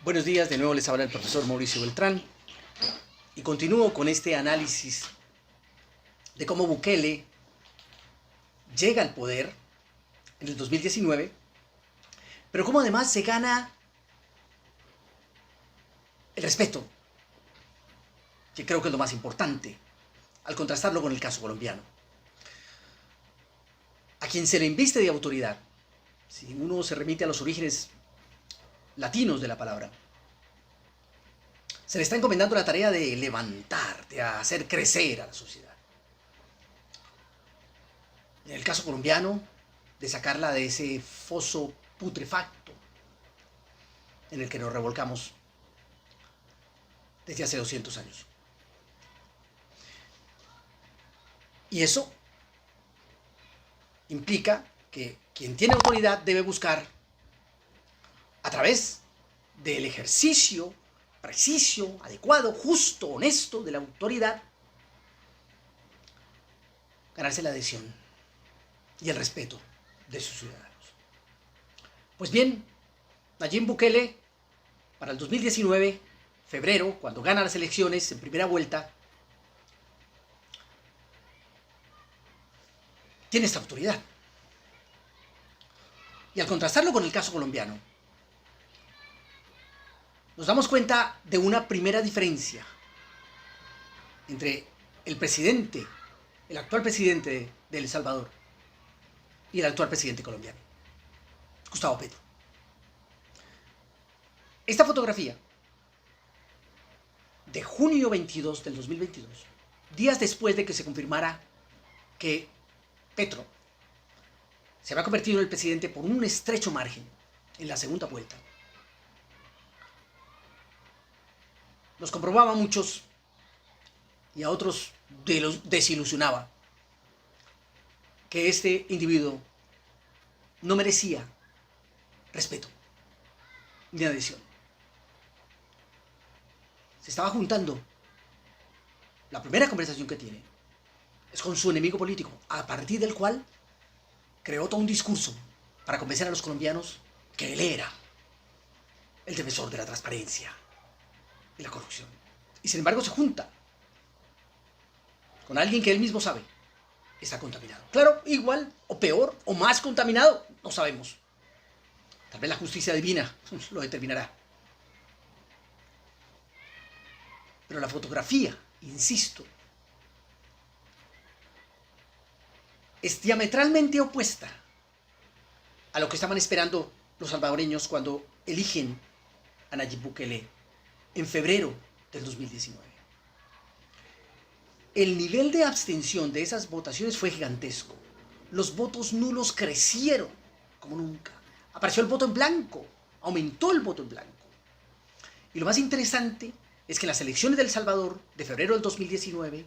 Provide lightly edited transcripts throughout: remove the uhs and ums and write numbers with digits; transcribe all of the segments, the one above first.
Buenos días, de nuevo les habla el profesor Mauricio Beltrán y continúo con este análisis de cómo Bukele llega al poder en el 2019, pero cómo además se gana el respeto, que creo que es lo más importante, al contrastarlo con el caso colombiano. A quien se le inviste de autoridad, si uno se remite a los orígenes latinos de la palabra, se le está encomendando la tarea de levantar, de hacer crecer a la sociedad. En el caso colombiano, de sacarla de ese foso putrefacto en el que nos revolcamos desde hace 200 años. Y eso implica que quien tiene autoridad debe buscar, a través del ejercicio preciso, adecuado, justo, honesto de la autoridad, ganarse la adhesión y el respeto de sus ciudadanos. Pues bien, Nayib Bukele, para el 2019, febrero, cuando gana las elecciones en primera vuelta, tiene esta autoridad. Y al contrastarlo con el caso colombiano, nos damos cuenta de una primera diferencia entre el presidente, el actual presidente de El Salvador y el actual presidente colombiano, Gustavo Petro. Esta fotografía de junio 22 del 2022, días después de que se confirmara que Petro se había convertido en el presidente por un estrecho margen en la segunda vuelta, nos comprobaba a muchos y a otros desilusionaba que este individuo no merecía respeto ni adhesión. Se estaba juntando. La primera conversación que tiene es con su enemigo político, a partir del cual creó todo un discurso para convencer a los colombianos que él era el defensor de la transparencia y la corrupción. Y sin embargo se junta con alguien que él mismo sabe está contaminado. Claro, igual o peor o más contaminado, no sabemos. Tal vez la justicia divina lo determinará. Pero la fotografía, insisto, es diametralmente opuesta a lo que estaban esperando los salvadoreños cuando eligen a Nayib Bukele en febrero del 2019. El nivel de abstención de esas votaciones fue gigantesco. Los votos nulos crecieron como nunca. Apareció el voto en blanco, aumentó el voto en blanco. Y lo más interesante es que en las elecciones de El Salvador de febrero del 2019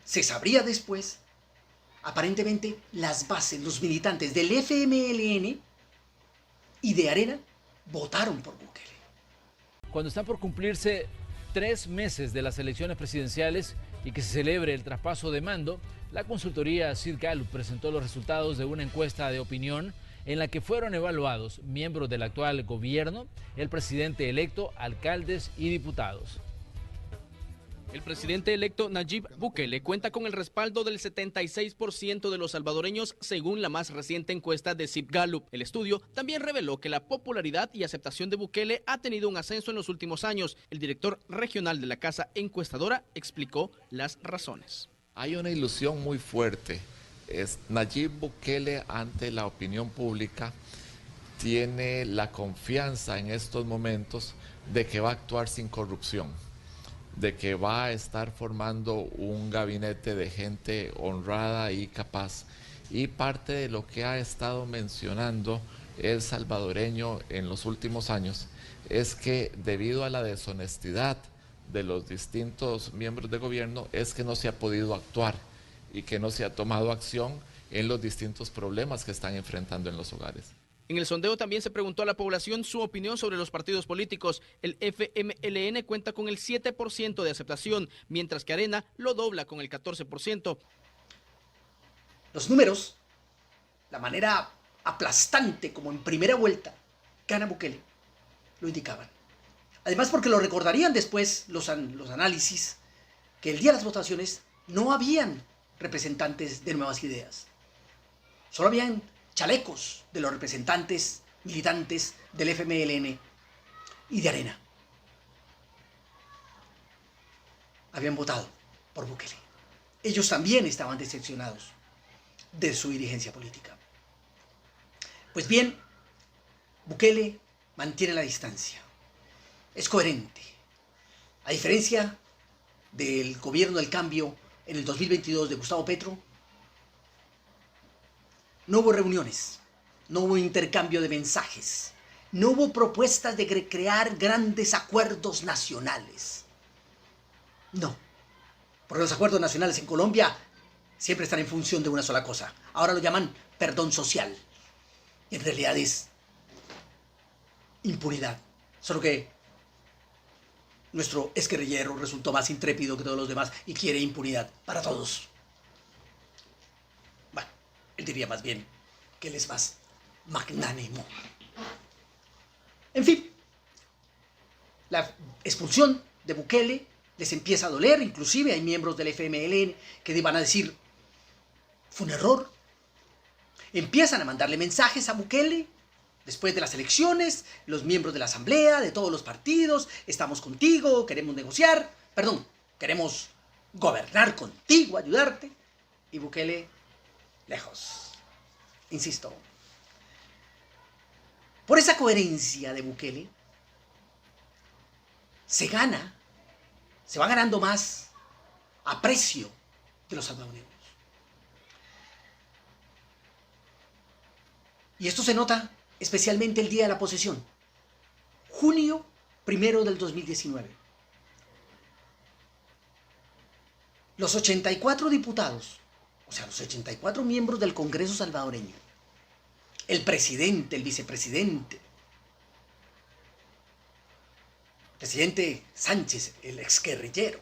se sabría después, aparentemente las bases, los militantes del FMLN y de Arena votaron por Bukele. Cuando están por cumplirse 3 meses de las elecciones presidenciales y que se celebre el traspaso de mando, la consultoría Sid Gallup presentó los resultados de una encuesta de opinión en la que fueron evaluados miembros del actual gobierno, el presidente electo, alcaldes y diputados. El presidente electo Nayib Bukele cuenta con el respaldo del 76% de los salvadoreños según la más reciente encuesta de Sid Gallup. El estudio también reveló que la popularidad y aceptación de Bukele ha tenido un ascenso en los últimos años. El director regional de la casa encuestadora explicó las razones. Hay una ilusión muy fuerte. Nayib Bukele ante la opinión pública tiene la confianza en estos momentos de que va a actuar sin corrupción, de que va a estar formando un gabinete de gente honrada y capaz. Y parte de lo que ha estado mencionando el salvadoreño en los últimos años es que debido a la deshonestidad de los distintos miembros de gobierno es que no se ha podido actuar y que no se ha tomado acción en los distintos problemas que están enfrentando en los hogares. En el sondeo también se preguntó a la población su opinión sobre los partidos políticos. El FMLN cuenta con el 7% de aceptación, mientras que Arena lo dobla con el 14%. Los números, la manera aplastante como en primera vuelta gana Bukele, lo indicaban. Además, porque lo recordarían después los análisis, que el día de las votaciones no habían representantes de Nuevas Ideas. Solo habían chalecos de los representantes militantes del FMLN y de Arena. Habían votado por Bukele. Ellos también estaban decepcionados de su dirigencia política. Pues bien, Bukele mantiene la distancia. Es coherente. A diferencia del gobierno del cambio en el 2022 de Gustavo Petro, no hubo reuniones, no hubo intercambio de mensajes, no hubo propuestas de crear grandes acuerdos nacionales. No, porque los acuerdos nacionales en Colombia siempre están en función de una sola cosa. Ahora lo llaman perdón social. Y en realidad es impunidad. Solo que nuestro exguerrillero resultó más intrépido que todos los demás y quiere impunidad para todos. Bueno, él diría más bien que él es más magnánimo. En fin, la expulsión de Bukele les empieza a doler, inclusive hay miembros del FMLN que van a decir, fue un error. Empiezan a mandarle mensajes a Bukele. Después de las elecciones, los miembros de la asamblea, de todos los partidos, estamos contigo, queremos negociar, queremos gobernar contigo, ayudarte. Y Bukele, lejos. Insisto, por esa coherencia de Bukele, se va ganando más aprecio de los salvadoreños. Y esto se nota especialmente el día de la posesión, junio 1 del 2019. Los 84 diputados, o sea, los 84 miembros del Congreso salvadoreño, el presidente, el vicepresidente, el presidente Sánchez, el exguerrillero,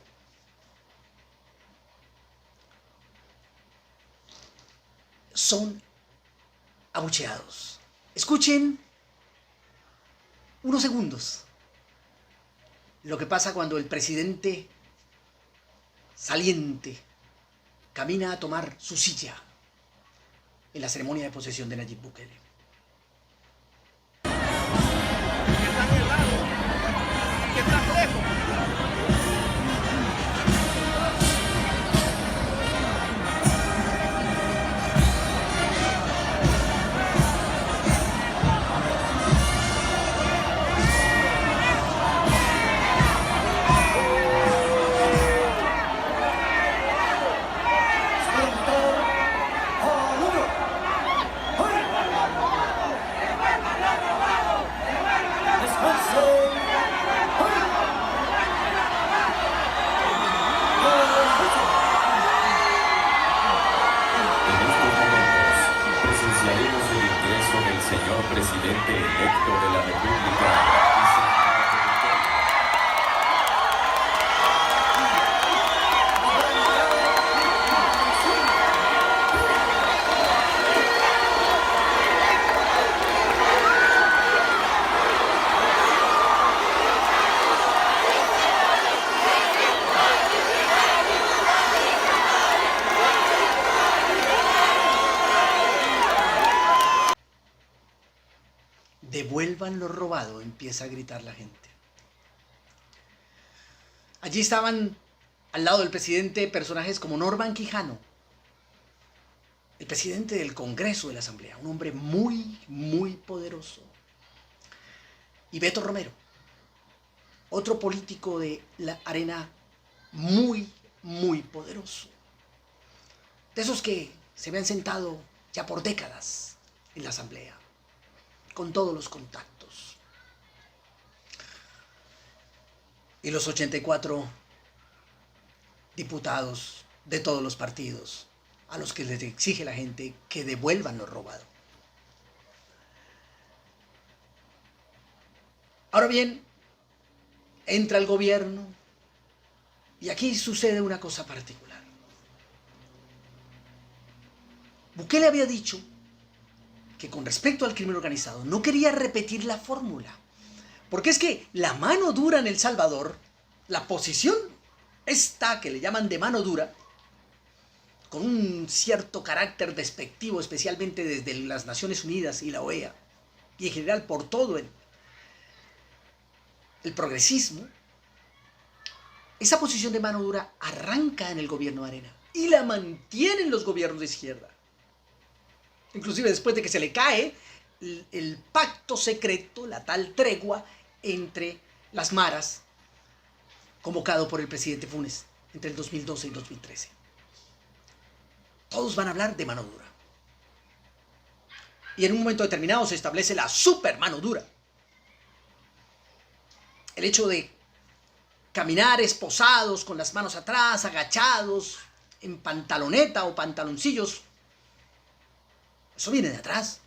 son abucheados. Escuchen unos segundos lo que pasa cuando el presidente saliente camina a tomar su silla en la ceremonia de posesión de Nayib Bukele. Presidente electo de la República. Devuelvan lo robado, empieza a gritar la gente. Allí estaban al lado del presidente personajes como Norman Quijano, el presidente del Congreso de la Asamblea, un hombre muy, muy poderoso. Y Beto Romero, otro político de la Arena muy, muy poderoso. De esos que se habían sentado ya por décadas en la Asamblea, con todos los contactos. Y los 84 diputados de todos los partidos a los que les exige la gente que devuelvan lo robado. Ahora bien, entra el gobierno y aquí sucede una cosa particular. Bukele había dicho que con respecto al crimen organizado no quería repetir la fórmula, Porque es que la mano dura en El Salvador, la posición esta que le llaman de mano dura, con un cierto carácter despectivo, especialmente desde las Naciones Unidas y la OEA, y en general por todo el progresismo, esa posición de mano dura arranca en el gobierno de Arena y la mantienen los gobiernos de izquierda. Inclusive después de que se le cae el pacto secreto, la tal tregua entre las maras, convocado por el presidente Funes entre el 2012 y 2013. Todos van a hablar de mano dura. Y en un momento determinado se establece la super mano dura. El hecho de caminar esposados, con las manos atrás, agachados, en pantaloneta o pantaloncillos, eso viene de atrás.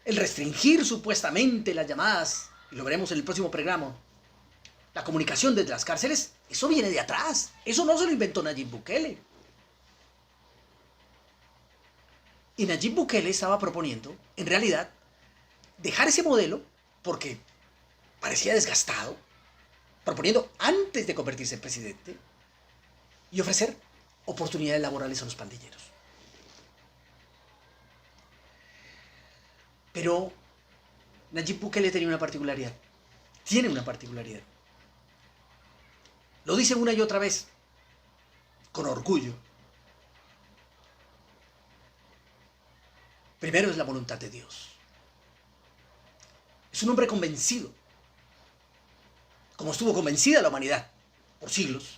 El restringir supuestamente las llamadas, y lo veremos en el próximo programa, la comunicación desde las cárceles, eso viene de atrás. Eso no se lo inventó Nayib Bukele. Y Nayib Bukele estaba proponiendo, en realidad, dejar ese modelo, porque parecía desgastado, proponiendo antes de convertirse en presidente, y ofrecer oportunidades laborales a los pandilleros. Pero Nayib Bukele tenía una particularidad. Tiene una particularidad. Lo dice una y otra vez, con orgullo. Primero es la voluntad de Dios. Es un hombre convencido, como estuvo convencida la humanidad por siglos,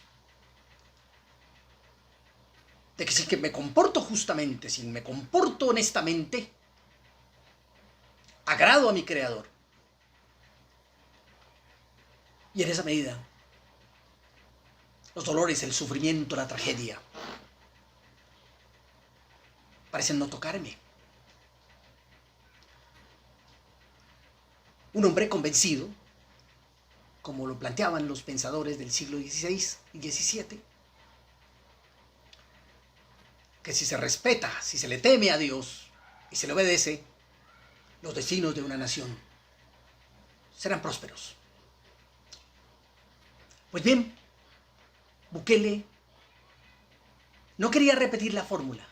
de que si que me comporto justamente, si me comporto honestamente, agrado a mi Creador. Y en esa medida, los dolores, el sufrimiento, la tragedia, parecen no tocarme. Un hombre convencido, como lo planteaban los pensadores del siglo XVI y XVII, que si se respeta, si se le teme a Dios y se le obedece, los destinos de una nación serán prósperos. Pues bien, Bukele no quería repetir la fórmula.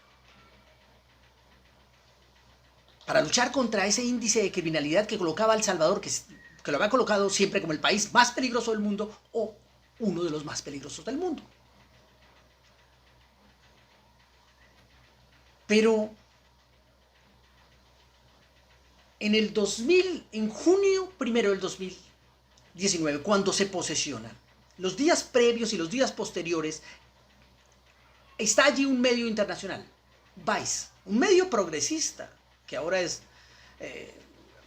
Para luchar contra ese índice de criminalidad que colocaba a El Salvador, que lo había colocado siempre como el país más peligroso del mundo o uno de los más peligrosos del mundo. Pero en junio primero del 2019, cuando se posesiona, los días previos y los días posteriores, está allí un medio internacional, Vice, un medio progresista, que ahora es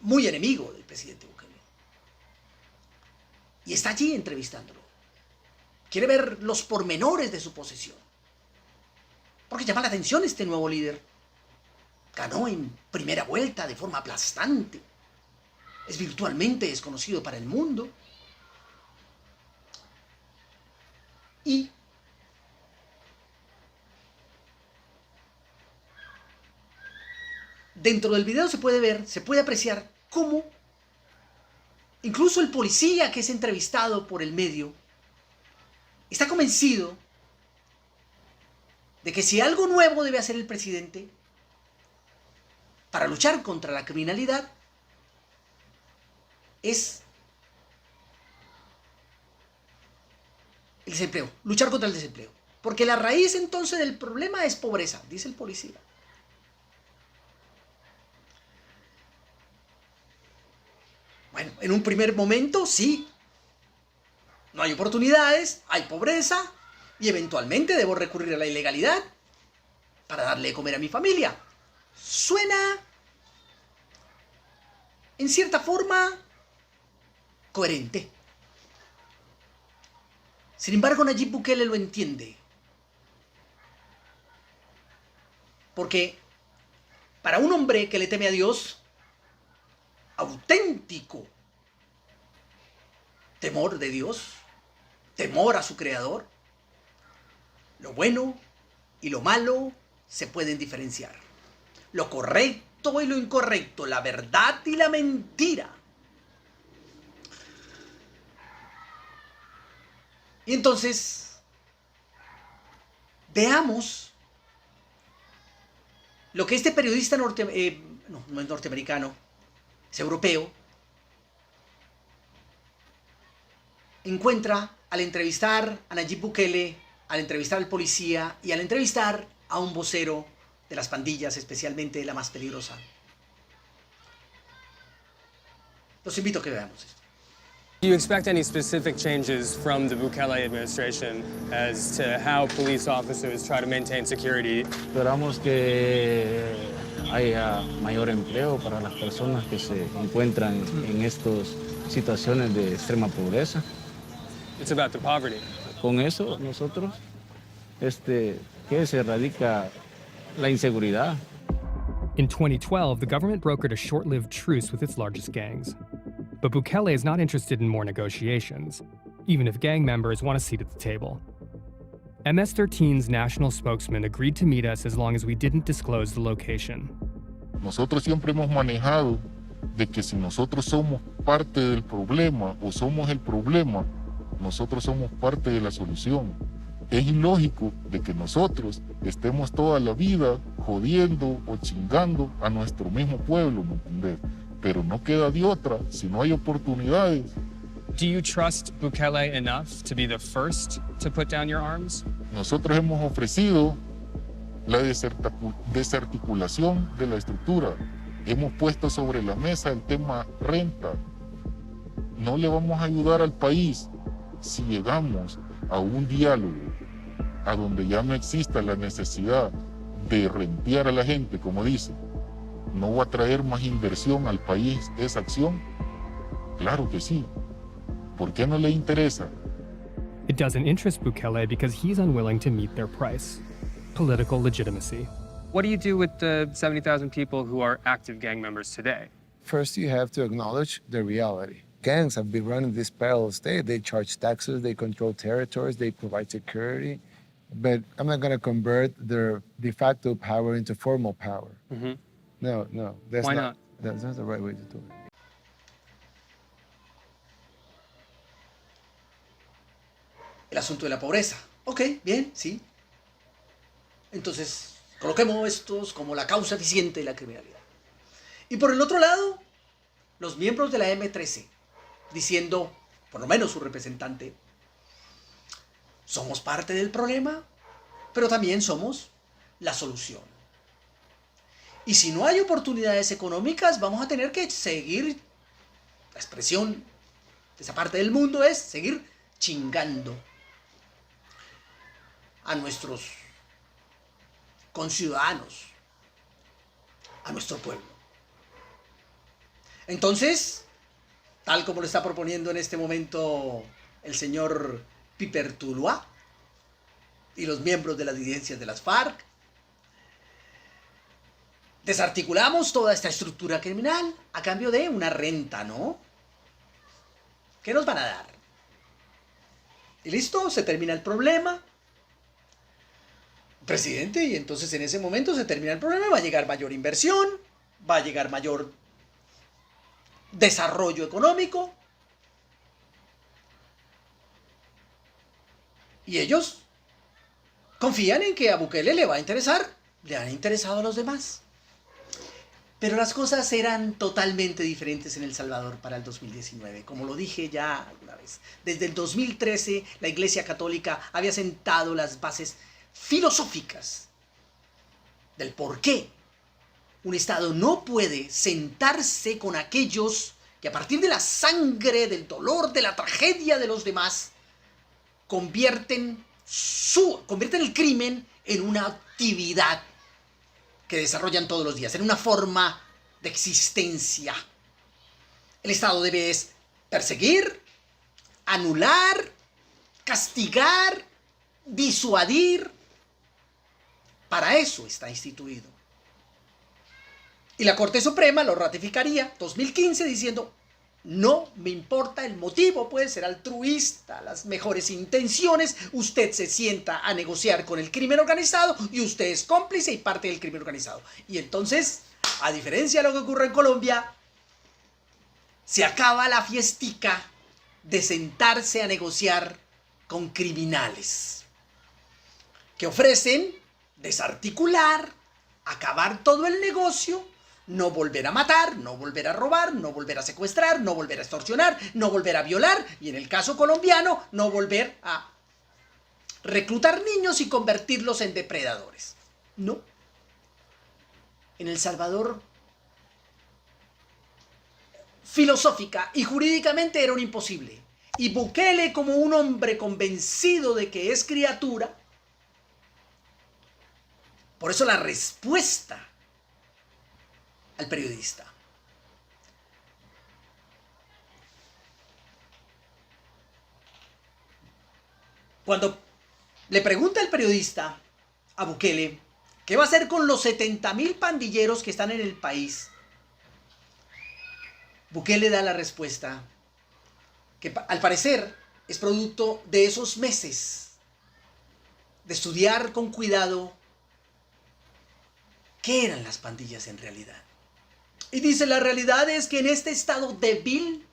muy enemigo del presidente Bukele. Y está allí entrevistándolo. Quiere ver los pormenores de su posesión. Porque llama la atención este nuevo líder. Ganó en primera vuelta de forma aplastante. Es virtualmente desconocido para el mundo. Y dentro del video se puede apreciar cómo incluso el policía que es entrevistado por el medio está convencido de que si algo nuevo debe hacer el presidente para luchar contra la criminalidad es el desempleo, luchar contra el desempleo. Porque la raíz entonces del problema es pobreza, dice el policía. Bueno, en un primer momento sí, no hay oportunidades, hay pobreza y eventualmente debo recurrir a la ilegalidad para darle de comer a mi familia. Suena, en cierta forma, coherente. Sin embargo, Nayib Bukele lo entiende. Porque para un hombre que le teme a Dios, auténtico temor de Dios, temor a su Creador, lo bueno y lo malo se pueden diferenciar. Lo correcto correcto y lo incorrecto, la verdad y la mentira. Y entonces, veamos lo que este periodista no es norteamericano, es europeo, encuentra al entrevistar a Nayib Bukele, al entrevistar al policía y al entrevistar a un vocero de las pandillas, especialmente la más peligrosa. Los invito a que veamos esto. Do you expect any specific changes from the Bukele administration as to how police officers try to maintain security? Esperamos que haya mayor empleo para las personas que se encuentran en estas situaciones de extrema pobreza. It's about the poverty. Con eso nosotros que se erradica la inseguridad. In 2012, the government brokered a short-lived truce with its largest gangs. But Bukele is not interested in more negotiations, even if gang members want a seat at the table. MS-13's national spokesman agreed to meet us as long as we didn't disclose the location. Nosotros siempre hemos manejado de que si nosotros somos parte del problema o somos el problema, nosotros somos parte de la solución. Es ilógico de que nosotros estemos toda la vida jodiendo o chingando a nuestro mismo pueblo, ¿me entendés? Pero no queda de otra si no hay oportunidades. Do you trust Bukele enough to be the first to put down your arms? Nosotros hemos ofrecido la desarticulación de la estructura. Hemos puesto sobre la mesa el tema renta. No le vamos a ayudar al país si llegamos a un diálogo a donde ya no exista la necesidad de rentear a la gente, como dice. ¿No va a traer más inversión al país esa acción? Claro que sí. ¿Por qué no le interesa? It doesn't interest Bukele because he's unwilling to meet their price: political legitimacy. What do you do with the 70,000 people who are active gang members today? First, you have to acknowledge the reality. Gangs have been running this parallel state. They charge taxes, they control territories, they provide security. But I'm not going to convert their de facto power into formal power. Mm-hmm. No, that's Why not? That's not the right way to do it. El asunto de la pobreza. Ok, bien, sí. Entonces, coloquemos estos como la causa eficiente de la criminalidad. Y por el otro lado, los miembros de la M13, diciendo, por lo menos su representante, somos parte del problema, pero también somos la solución. Y si no hay oportunidades económicas, vamos a tener que seguir, la expresión de esa parte del mundo es seguir chingando a nuestros conciudadanos, a nuestro pueblo. Entonces, tal como lo está proponiendo en este momento el señor Piper Tuluá y los miembros de las disidencias de las FARC, desarticulamos toda esta estructura criminal a cambio de una renta, ¿no? ¿Qué nos van a dar? Y listo, se termina el problema, presidente, y entonces en ese momento se termina el problema, va a llegar mayor inversión, va a llegar mayor desarrollo económico, y ellos confían en que a Bukele le va a interesar, le han interesado a los demás. Pero las cosas eran totalmente diferentes en El Salvador para el 2019. Como lo dije ya alguna vez, desde el 2013 la Iglesia Católica había sentado las bases filosóficas del por qué un Estado no puede sentarse con aquellos que a partir de la sangre, del dolor, de la tragedia de los demás, convierten el crimen en una actividad que desarrollan todos los días, en una forma de existencia. El Estado debe perseguir, anular, castigar, disuadir. Para eso está instituido. Y la Corte Suprema lo ratificaría 2015 diciendo, no me importa el motivo, puede ser altruista, las mejores intenciones, usted se sienta a negociar con el crimen organizado y usted es cómplice y parte del crimen organizado. Y entonces A diferencia de lo que ocurre en Colombia, se acaba la fiestica de sentarse a negociar con criminales que ofrecen desarticular, acabar todo el negocio, no volver a matar, no volver a robar, no volver a secuestrar, no volver a extorsionar, no volver a violar y en el caso colombiano, no volver a reclutar niños y convertirlos en depredadores. No. En El Salvador, filosófica y jurídicamente era un imposible. Y Bukele, como un hombre convencido de que es criatura, por eso la respuesta al periodista. Cuando le pregunta el periodista a Bukele qué va a hacer con los 70.000 pandilleros que están en el país, Bukele da la respuesta que al parecer es producto de esos meses de estudiar con cuidado qué eran las pandillas en realidad. Y dice, la realidad es que en este estado débil,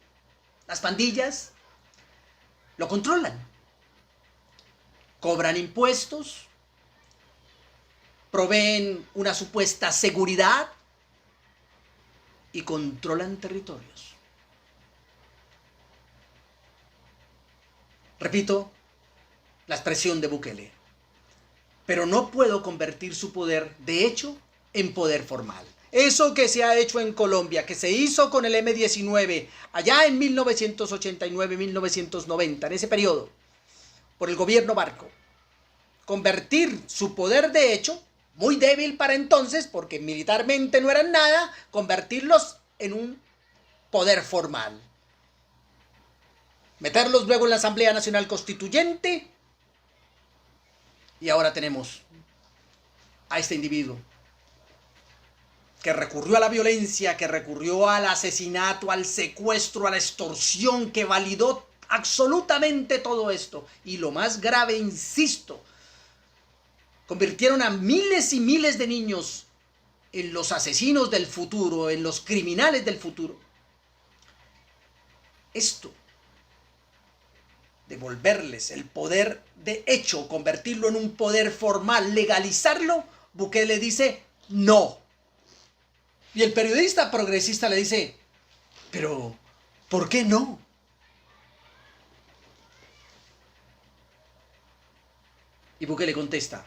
las pandillas lo controlan. Cobran impuestos, proveen una supuesta seguridad y controlan territorios. Repito, la expresión de Bukele. Pero no puedo convertir su poder de hecho en poder formal. Eso que se ha hecho en Colombia, que se hizo con el M-19 allá en 1989-1990, en ese periodo, por el gobierno Barco, convertir su poder de hecho, muy débil para entonces, porque militarmente no eran nada, convertirlos en un poder formal. Meterlos luego en la Asamblea Nacional Constituyente, y ahora tenemos a este individuo que recurrió a la violencia, que recurrió al asesinato, al secuestro, a la extorsión, que validó absolutamente todo esto. Y lo más grave, insisto, convirtieron a miles y miles de niños en los asesinos del futuro, en los criminales del futuro. Esto, devolverles el poder de hecho, convertirlo en un poder formal, legalizarlo, Bukele dice no. Y el periodista progresista le dice, pero ¿por qué no? Y Bukele contesta,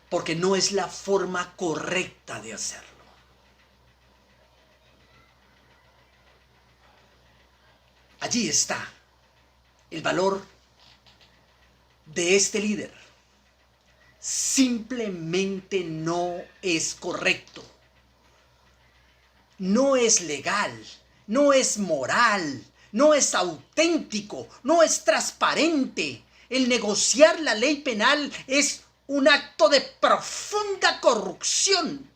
porque no es la forma correcta de hacerlo. Allí está el valor de este líder. Simplemente no es correcto. No es legal, no es moral, no es auténtico, no es transparente. El negociar la ley penal es un acto de profunda corrupción.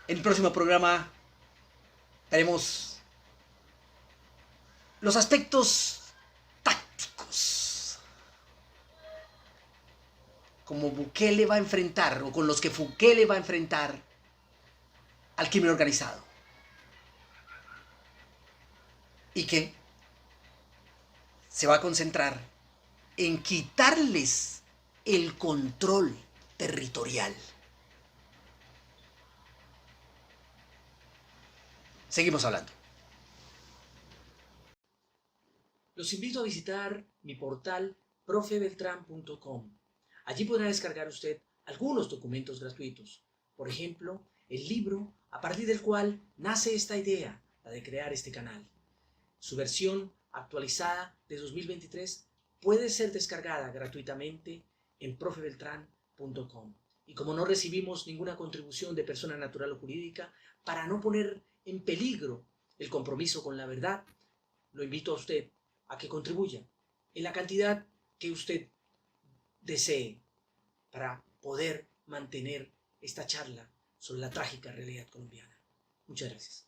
En el próximo programa veremos los aspectos como Bukele va a enfrentar, o con los que Bukele va a enfrentar al crimen organizado. Y que se va a concentrar en quitarles el control territorial. Seguimos hablando. Los invito a visitar mi portal profebeltran.com. Allí podrá descargar usted algunos documentos gratuitos. Por ejemplo, el libro a partir del cual nace esta idea, la de crear este canal. Su versión actualizada de 2023 puede ser descargada gratuitamente en profebeltran.com. Y como no recibimos ninguna contribución de persona natural o jurídica, para no poner en peligro el compromiso con la verdad, lo invito a usted a que contribuya en la cantidad que usted desee para poder mantener esta charla sobre la trágica realidad colombiana. Muchas gracias.